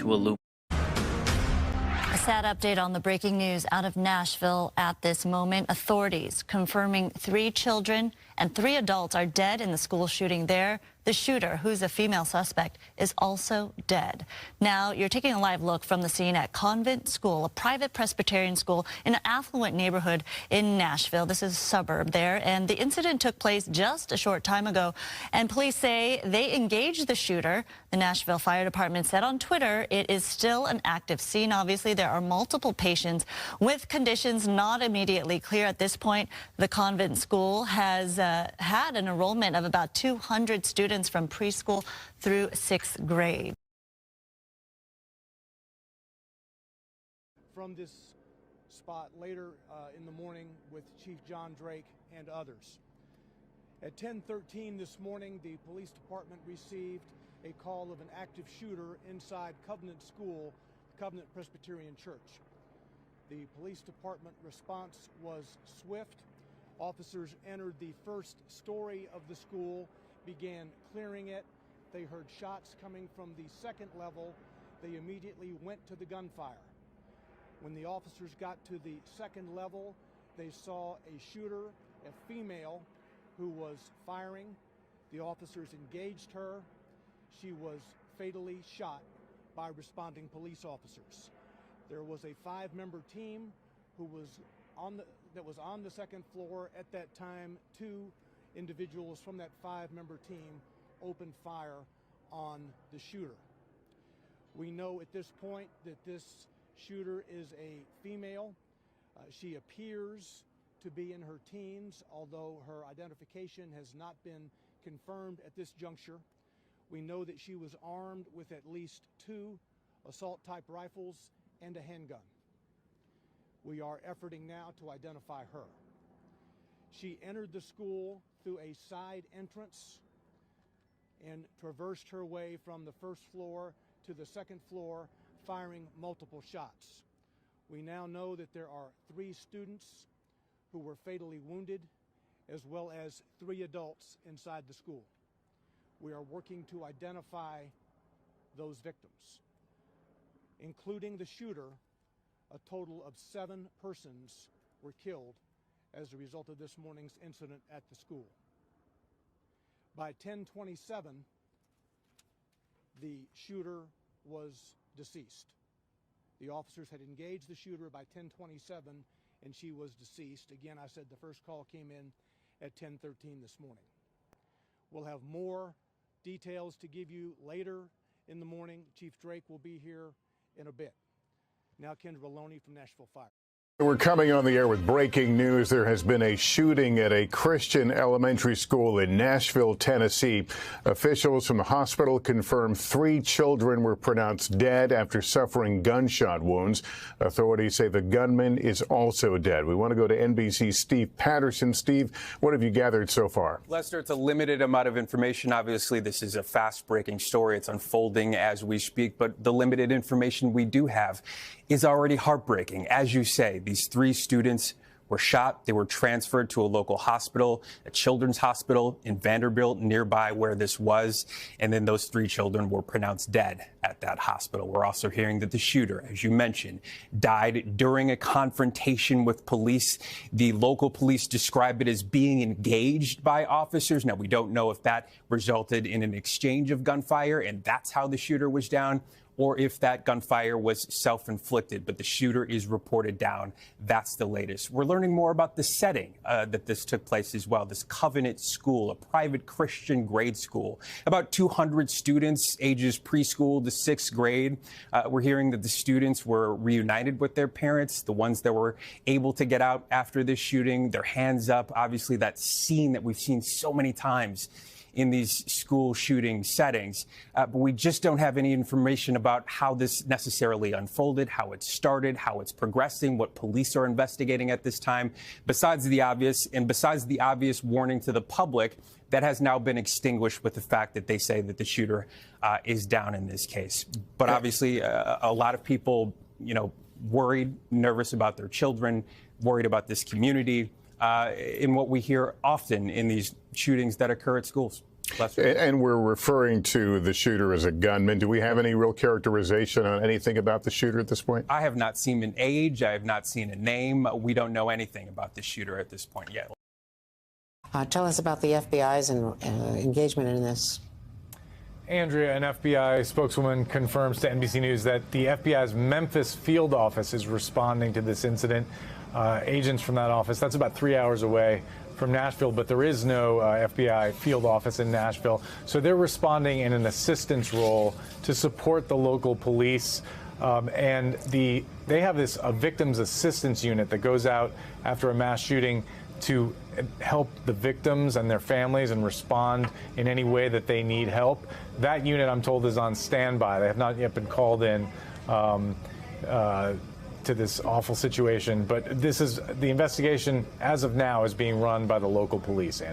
into a loop. A sad update on the breaking news out of Nashville at this moment. Authorities confirming 3 children and 3 adults are dead in the school shooting there. The shooter, who's a female suspect, is also dead. Now, you're taking a live look from the scene at Convent School, a private Presbyterian school in an affluent neighborhood in Nashville. This is a suburb there, and the incident took place just a short time ago. And police say they engaged the shooter. The Nashville Fire Department said on Twitter it is still an active scene. Obviously, there are multiple patients with conditions not immediately clear at this point. The Convent School has had an enrollment of about 200 students from preschool through 6th grade. From this spot later in the morning with Chief John Drake and others. At 10:13 this morning, the police department received a call of an active shooter inside Covenant School, Covenant Presbyterian Church. The police department response was swift. Officers entered the first story of the school, began clearing it. They heard shots coming from the second level. They immediately went to the gunfire. When the officers got to the second level, they saw a shooter, a female, who was firing. The officers engaged her. She was fatally shot by responding police officers. There was a 5-member team who was on the second floor at that time. 2 individuals from that 5-member team opened fire on the shooter. We know at this point that this shooter is a female. She appears to be in her teens, although her identification has not been confirmed at this juncture. We know that she was armed with at least 2 assault-type rifles and a handgun. We are efforting now to identify her. She entered the school through a side entrance and traversed her way from the first floor to the second floor, firing multiple shots. We now know that there are 3 students who were fatally wounded, as well as 3 adults inside the school. We are working to identify those victims. Including the shooter, a total of 7 persons were killed as a result of this morning's incident at the school. By 10:27, the shooter was deceased. The officers had engaged the shooter by 10:27, and she was deceased. Again, I said the first call came in at 10:13 this morning. We'll have more details to give you later in the morning. Chief Drake will be here in a bit. Now, Kendra Loney from Nashville Fire. We're coming on the air with breaking news. There has been a shooting at a Christian elementary school in Nashville, Tennessee. Officials from the hospital confirm 3 children were pronounced dead after suffering gunshot wounds. Authorities say the gunman is also dead. We want to go to NBC's Steve Patterson. Steve, what have you gathered so far? Lester, it's a limited amount of information. Obviously, this is a fast-breaking story. It's unfolding as we speak, but the limited information we do have is already heartbreaking. As you say, these 3 students were shot. They were transferred to a local hospital, a children's hospital in Vanderbilt, nearby where this was. And then those 3 children were pronounced dead at that hospital. We're also hearing that the shooter, as you mentioned, died during a confrontation with police. The local police describe it as being engaged by officers. Now, we don't know if that resulted in an exchange of gunfire and that's how the shooter was down, or if that gunfire was self-inflicted, but the shooter is reported down. That's the latest. We're learning more about the setting that this took place as well. This Covenant School, a private Christian grade school. About 200 students, ages preschool to 6th grade. We're hearing that the students were reunited with their parents, the ones that were able to get out after this shooting, their hands up. Obviously, that scene that we've seen so many times in these school shooting settings, but we just don't have any information about how this necessarily unfolded, how it started, how it's progressing, what police are investigating at this time, besides the obvious warning to the public that has now been extinguished with the fact that they say that the shooter is down in this case. But obviously, a lot of people, worried, nervous about their children, worried about this community, in what we hear often in these shootings that occur at schools. Lester? And we're referring to the shooter as a gunman. Do we have any real characterization on anything about the shooter at this point? I have not seen an age. I have not seen a name. We don't know anything about the shooter at this point yet. Tell us about the FBI's engagement in this. Andrea, an FBI spokeswoman, confirms to NBC News that the FBI's Memphis field office is responding to this incident. Agents from that office, that's about 3 hours away from Nashville, but there is no FBI field office in Nashville. So they're responding in an assistance role to support the local police. And they have a victims assistance unit that goes out after a mass shooting to help the victims and their families and respond in any way that they need help. That unit, I'm told, is on standby. They have not yet been called in to this awful situation. But the investigation, as of now, is being run by the local police, Andrew.